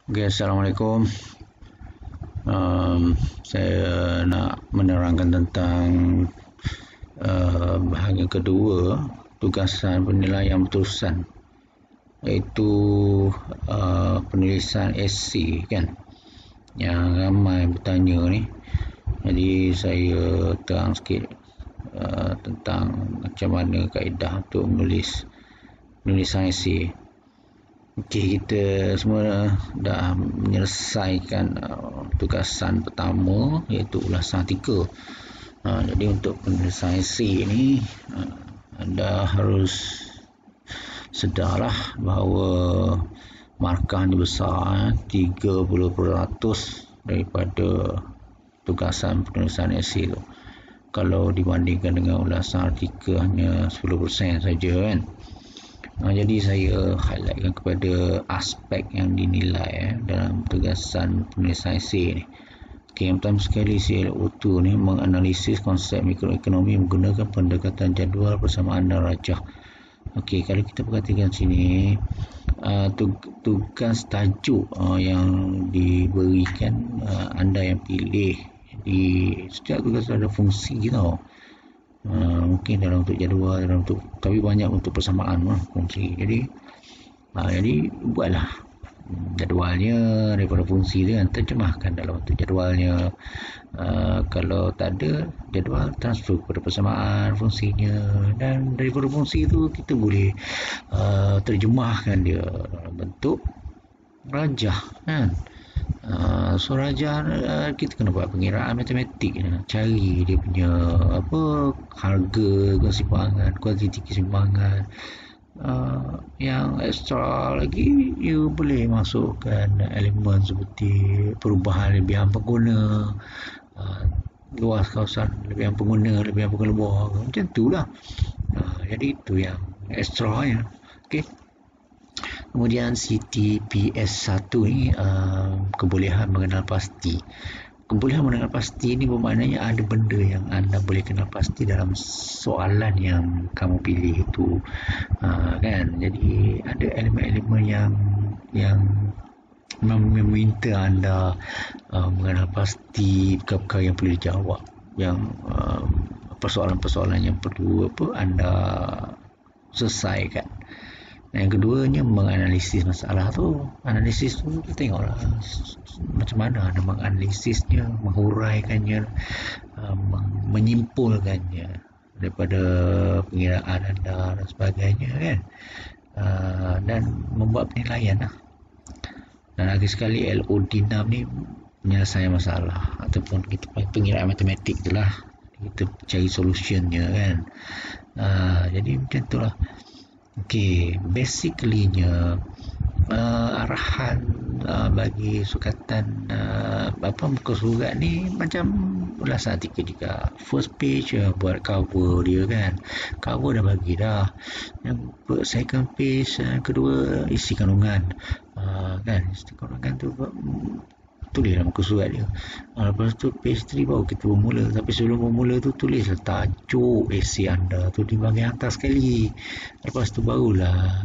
Okay, Assalamualaikum. Saya nak menerangkan tentang bahagian kedua tugasan penilaian berterusan, iaitu penulisan esei kan, yang ramai bertanya ni. Jadi saya terang sikit tentang macam mana kaedah untuk penulisan esei. Okey, kita semua dah menyelesaikan tugasan pertama, iaitu ulasan artikel. Jadi untuk penulisan esei ni, anda harus sedarlah bahawa markah ni besar, 30% daripada tugasan penulisan esei tu. Kalau dibandingkan dengan ulasan artikel hanya 10% saja kan. Jadi saya highlightkan kepada aspek yang dinilai dalam tugasan penulisan esei ni. Okay, yang pertama sekali, CLO2 ni menganalisis konsep mikroekonomi menggunakan pendekatan jadual persamaan dan rajah. Okey, kalau kita perhatikan sini, tugas tajuk yang diberikan, anda yang pilih di setiap tugas ada fungsi tau. Mungkin dalam untuk jadual, tapi banyak untuk persamaan fungsi. Jadi buatlah jadualnya daripada fungsi tu kan, terjemahkan dalam untuk jadualnya. Kalau tak ada jadual, transfer kepada persamaan fungsinya, dan daripada fungsi tu kita boleh terjemahkan dia dalam bentuk rajah kan. So rajah, kita kena buat pengiraan matematik, cari dia punya harga keseimbangan, kuantiti keseimbangan. Yang ekstra lagi, you boleh masukkan elemen seperti perubahan lebihan pengguna, luas kawasan lebihan pengguna luar, macam tu lah. Jadi itu yang ekstra ya. Okay. Kemudian CTPS 1 ni, kebolehan mengenal pasti. Kebolehan mengenal pasti ni bermaknanya ada benda yang anda boleh kenal pasti dalam soalan yang kamu pilih itu, kan. Jadi ada elemen-elemen yang meminta anda mengenal pasti perkara-perkara yang perlu dijawab, yang persoalan-persoalan yang perlu anda selesaikan. Yang keduanya, menganalisis masalah tu. Analisis tu kita tengoklah macam mana anda menganalisisnya, menghuraikannya, menyimpulkannya daripada pengiraan anda dan sebagainya kan. Dan membuat penilaian lah. Dan lagi sekali, LOD6 ni penyelesaian masalah, ataupun kita pengiraan matematik tu lah, kita cari solutionnya kan. Jadi macam tu lah. Okey, basically-nya arahan bagi sukatan muka surat ni macam ulasan artikel juga. First page buat cover dia kan, cover dah bagi dah. Yang second page, kedua isi kandungan, kan, isi kandungan tu tulis dalam muka surat dia. Lepas tu page 3 baru kita bermula. Tapi sebelum bermula tu, tulislah tajuk esei anda tu di bahagian atas sekali. Lepas tu barulah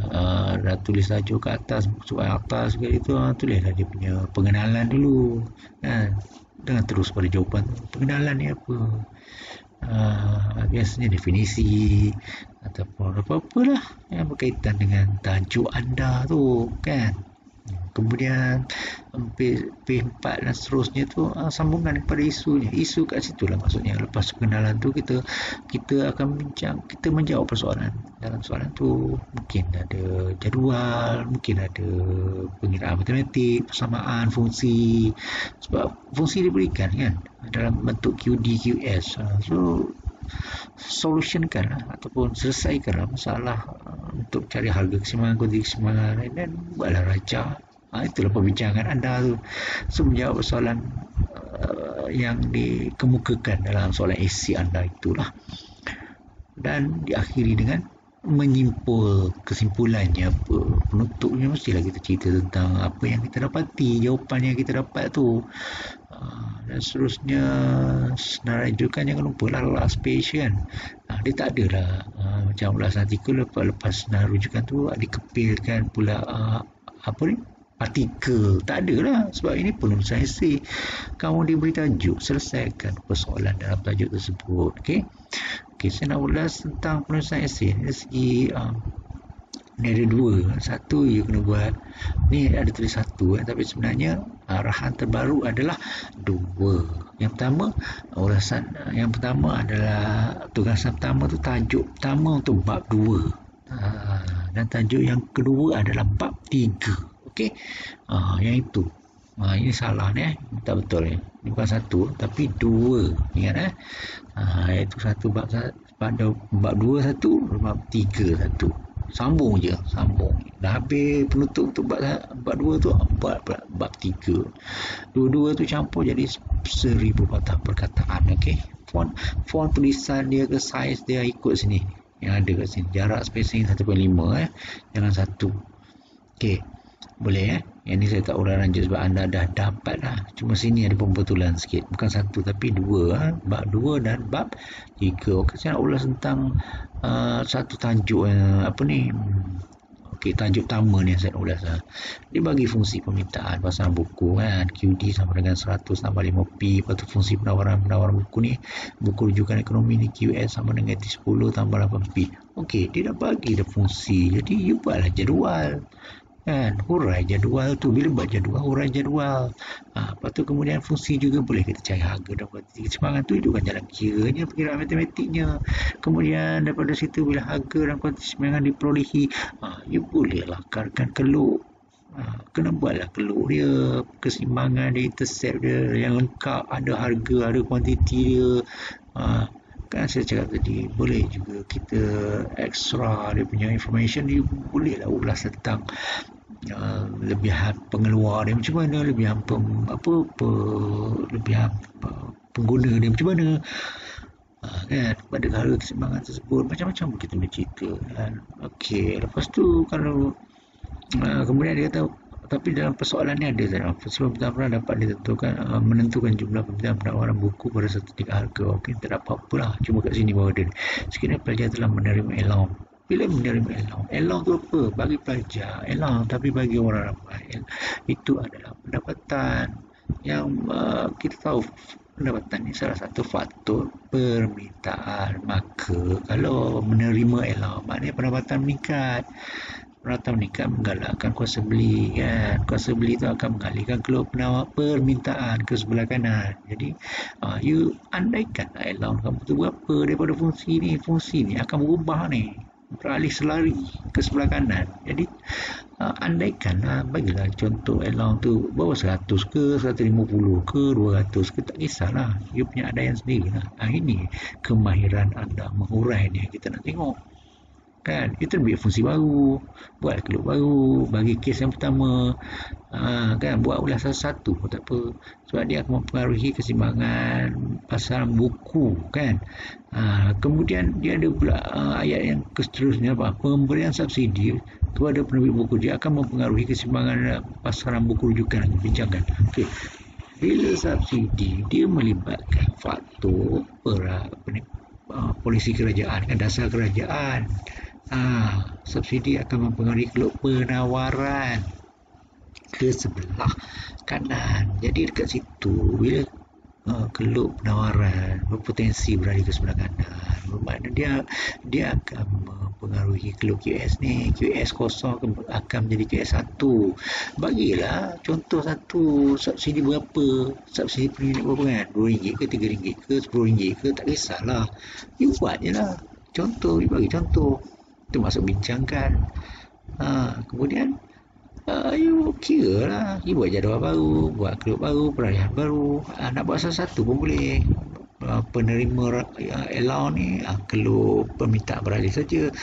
dah tulis tajuk ke atas, muka surat atas sekali tu, tulislah dia punya pengenalan dulu kan, dengan terus pada jawapan tu. Pengenalan ni apa, biasanya definisi ataupun apa-apalah yang berkaitan dengan tajuk anda tu kan. Kemudian P4 dan seterusnya tu sambungan kepada isunya. Isu kat situ lah maksudnya. Lepas pengenalan tu kita akan kita menjawab persoalan. Dalam soalan tu mungkin ada jadual, mungkin ada pengiraan matematik, persamaan fungsi, sebab fungsi diberikan kan dalam bentuk QD QS. So solutionkan ataupun selesaikanlah masalah untuk cari harga keseimbangan, kuantiti keseimbangan, dan buatlah rajah. Itulah perbincangan anda tu. So menjawab soalan yang dikemukakan dalam soalan esei anda itulah. Dan diakhiri dengan menyimpul kesimpulannya apa, penutupnya mestilah kita cerita tentang apa yang kita dapati, jawapan yang kita dapat tu. Dan seterusnya, senarai rujukan jangan lupa lah last page kan. Dia tak ada lah macam ulasan artikel lepas senarai rujukan tu dikepilkan pula apa ni, artikel. Tak ada lah, sebab ini penulisan esei. Kamu diberi tajuk, selesaikan persoalan dalam tajuk tersebut. Okey, saya nak ulas tentang penulisan esei dari segi ni ada dua. Satu, you kena buat, ni ada tulis satu tapi sebenarnya arahan terbaru adalah dua. Yang pertama, ulasan yang pertama adalah tugasan pertama tu, tajuk pertama untuk bab 2, dan tajuk yang kedua adalah bab 3. Okey, yang itu ini salah ni, tak betul ni. Ini bukan satu tapi dua, ingat iaitu satu bab, pada bab 2 satu, bab 3 satu. Sambung je, sambung. Dah habis penutup untuk bab 2 tu, bab 3. Dua-dua tu campur jadi 1000 patah perkataan. Okey, font tulisan dia ke saiz dia ikut sini yang ada kat sini. Jarak spacing 1.5 jangan 1. Okey, boleh Yang ni saya tak urang lanjut sebab anda dah dapat lah. Cuma sini ada pembetulan sikit, bukan satu tapi dua. Bab 2 dan bab 3. Okey, saya nak ulas tentang satu tajuk Okey, tajuk pertama ni saya nak ulas dia bagi fungsi permintaan pasaran buku kan. QD sama dengan 100 tambah 5P. Lepas tu fungsi penawaran buku ni, buku rujukan ekonomi ni QS sama dengan 10 tambah 8P. Okey, dia dah bagi dah fungsi, jadi you buatlah jadual kan, hurai jadual tu. Bila buat jadual, hurai jadual. Lepas tu kemudian fungsi juga boleh kita cari harga dan kuantiti keseimbangan tu, itu kan jalan kiranya, perkiraan matematiknya. Kemudian daripada situ, bila harga dan kuantiti keseimbangan diperolehi, you boleh lakarkan keluk. Kena buatlah keluk dia, keseimbangan dia, intercept dia yang lengkap, ada harga, ada kuantiti dia. Kan saya cakap tadi, boleh juga kita extra dia punya information, dia bolehlah ulas tentang lebihan pengeluar dia macam mana, lebihan lebihan pengguna dia macam mana, kan, pada harga keseimbangan tersebut, macam-macam kita boleh cerita kan. Okey, lepas tu kalau kemudian dia kata, tapi dalam persoalan ni ada sebab benar-benar dapat ditentukan menentukan jumlah permintaan penawaran buku pada satu tingkat harga. Okey, tak ada apa-apa lah, cuma kat sini bahawa ada sekiranya pelajar telah menerima allowance. Bila menerima allowance tu apa? Bagi pelajar allowance, tapi bagi orang ramai itu adalah pendapatan yang kita tahu pendapatan ni salah satu faktor permintaan. Maka kalau menerima allowance, maknanya pendapatan meningkat. Pendapatan meningkat menggalakkan kuasa beli kan. Kuasa beli itu akan mengalihkan keluar permintaan ke sebelah kanan. Jadi you andaikan allowance kamu tu berapa daripada fungsi ni akan berubah ni, beralih selari ke sebelah kanan. Jadi andaikan bagilah contoh allowance tu bawa 100 ke 150 ke 200 ke, tak kisahlah, you punya adaian sendiri lah. Ini kemahiran anda mengurai ni kita nak tengok kan. Kita ambil fungsi baru, buat keluk baru bagi kes yang pertama, kan, buat ulasan satu pun tak apa, sebab dia akan mempengaruhi keseimbangan pasaran buku kan. Kemudian dia ada pula ayat yang seterusnya, pemberian subsidi kepada penerbit buku dia akan mempengaruhi keseimbangan pasaran buku rujukan. Bincangkan. Okey, bila subsidi dia melibatkan faktor polisi kerajaan kan, dasar kerajaan. Subsidi akan mempengaruhi keluk penawaran ke sebelah kanan. Jadi dekat situ bila keluk penawaran berpotensi beralih ke sebelah kanan, bermakna dia akan mempengaruhi keluk QS ni. QS kosong akan menjadi QS 1. Bagilah contoh satu, subsidi berapa, subsidi per unit berapa kan, RM2 ke RM3 ke RM10 ke, tak kisahlah, you buat je lah contoh, you bagi contoh tu masuk bincangkan. Kemudian you kira lah, you buat jadual baru, buat keluk baru, peralihan baru. Nak buat satu-satu pun boleh. Penerima allowance ni keluk permintaan beralih saja,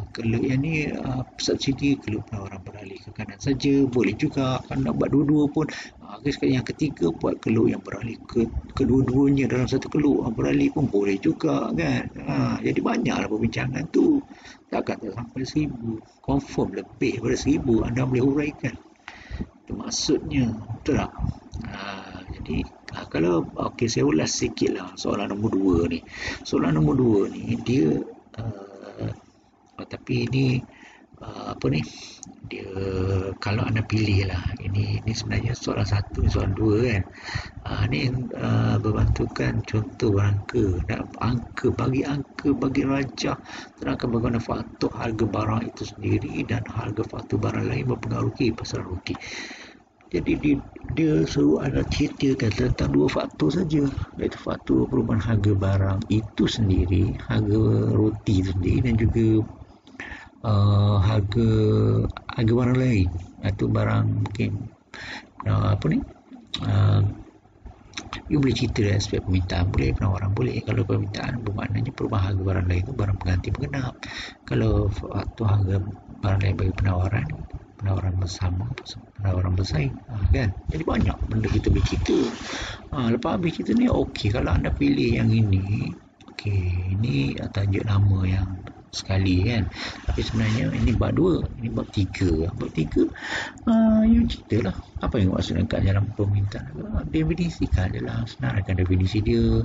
keluk yang ni subsidi keluk penawaran beralih ke kanan saja, boleh juga. Kalau nak buat dua-dua pun, yang ketiga buat keluk yang beralih ke kedua-duanya dalam satu keluk beralih pun boleh juga kan. Jadi banyaklah perbincangan tu, takkan tak sampai 1000, confirm lebih daripada 1000 anda boleh huraikan. Itu maksudnya, betul tak? Jadi kalau saya ulas sikit lah soalan nombor 2 ni. Soalan nombor 2 ni dia tapi ini dia kalau anda pilih lah, ini sebenarnya soalan satu, soalan dua kan. Ni berbantukan contoh rangka dan angka, bagi rajah, terangkan bagaimana faktor harga barang itu sendiri dan harga faktor barang lain mempengaruhi pasaran roti. Jadi dia suruh anda ceritakan tentang dua faktor saja, iaitu faktor perubahan harga barang itu sendiri, harga roti itu sendiri, dan juga harga barang lain, atau barang mungkin you boleh cerita dari aspek permintaan boleh, penawaran boleh. Kalau permintaan bermaknanya perubahan harga barang lain itu barang pengganti penggenap. Kalau faktor harga barang lain bagi penawaran bersama, penawaran bersaing, kan. Jadi banyak benda kita boleh cerita. Lepas habis cerita ni, okey, kalau anda pilih yang ini, okey, ini tajuk nama yang sekali kan, tapi sebenarnya ini bab 2, ini bab 3. Bab 3 you ceritalah apa yang maksudnya kat dalam permintaan. Definisikan adalah, senaraikan definisi dia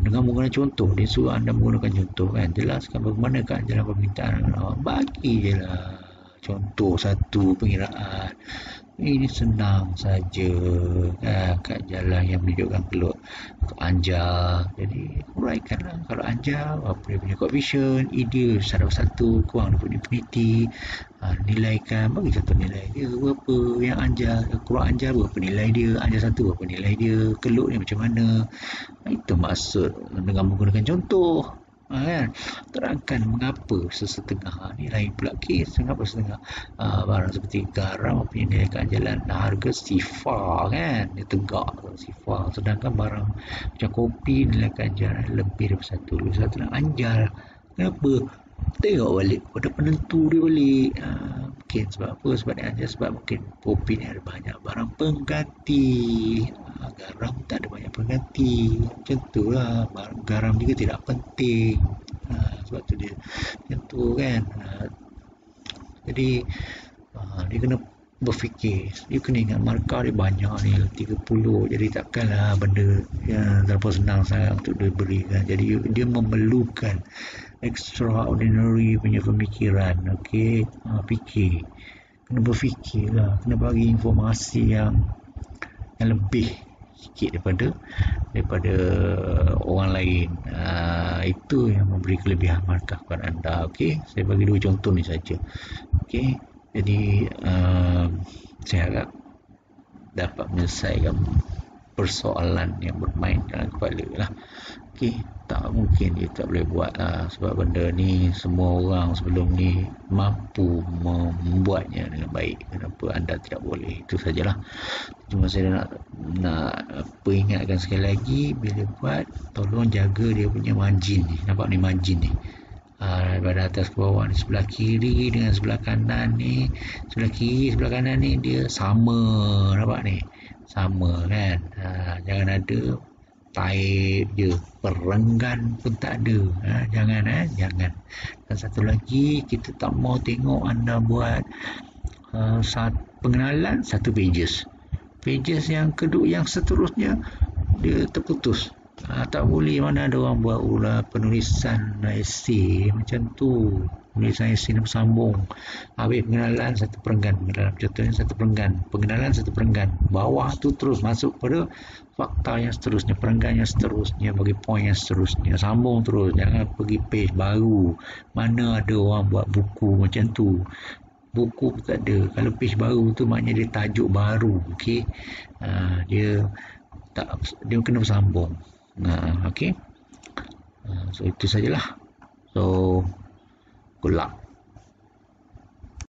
dengan menggunakan contoh. Dia suruh anda menggunakan contoh kan, jelaskan bagaimana kat dalam permintaan. Bagi je lah contoh satu pengiraan. Ini senang saja kan, kat jalan yang menunjukkan keluar anjar. Jadi uraikanlah, kalau anjar apa dia punya koefisien, ideal 1/1 kurang daripada infinity. Nilaikan, bagi satu nilai dia berapa, yang anjar kurang anjar berapa nilai dia, anjar satu berapa nilai dia, keluar ni macam mana. Itu maksud dengan menggunakan contoh. Kan, terangkan mengapa sesetengah, ni lain pula kes, mengapa setengah barang seperti garam punya nilai keanjalan harga sifar kan, dia tegak sifar, sedangkan barang macam kopi nilai keanjalan lebih daripada satu nak anjal. Kenapa? Tengok balik pada penentu dia balik. Mungkin sebab apa? Sebab dia anjal, sebab mungkin kopi ni ada banyak barang pengganti, garam tak ada banyak pengganti. Macam tu lah, garam juga tidak penting. Sebab tu dia macam tu kan. Jadi dia kena berfikir, dia kena ingat markah dia banyak ni, 30, jadi takkanlah benda yang terlalu senang sangat untuk dia berikan. Jadi dia memerlukan extraordinary punya pemikiran. Okey, fikir, kena berfikir lah, kena bagi informasi yang lebih sikit daripada orang lain. Itu yang memberi kelebihan markah kepada anda. Okey, saya bagi dua contoh ni saja. Okey, jadi saya harap dapat menyelesaikan persoalan yang bermain dalam kepala lah. Okey, tak mungkin dia tak boleh buat lah, sebab benda ni semua orang sebelum ni mampu membuatnya dengan baik. Kenapa anda tidak boleh? Itu sajalah. Cuma saya nak peringatkan sekali lagi, bila buat tolong jaga dia punya margin ni. Nampak ni margin ni, daripada atas ke bawah ni, sebelah kiri dengan sebelah kanan ni, sebelah kiri sebelah kanan ni dia sama, nampak ni sama kan. Jangan ada taib je, perenggan pun tak ada. Jangan. Dan satu lagi, kita tak mau tengok anda buat pengenalan satu pages yang kedua, yang seterusnya dia terputus. Tak boleh, mana ada orang buat penulisan esei macam tu, penulisan esei yang bersambung. Habis pengenalan satu perenggan, contohnya satu perenggan, pengenalan satu perenggan, bawah tu terus masuk pada fakta yang seterusnya, perenggan yang seterusnya, bagi poin yang seterusnya, sambung terus. Jangan pergi page baru. Mana ada orang buat buku macam tu? Buku pun tak ada. Kalau page baru tu maknanya dia tajuk baru. Okey, dia kena bersambung. Okey, so itu sajalah. So good luck.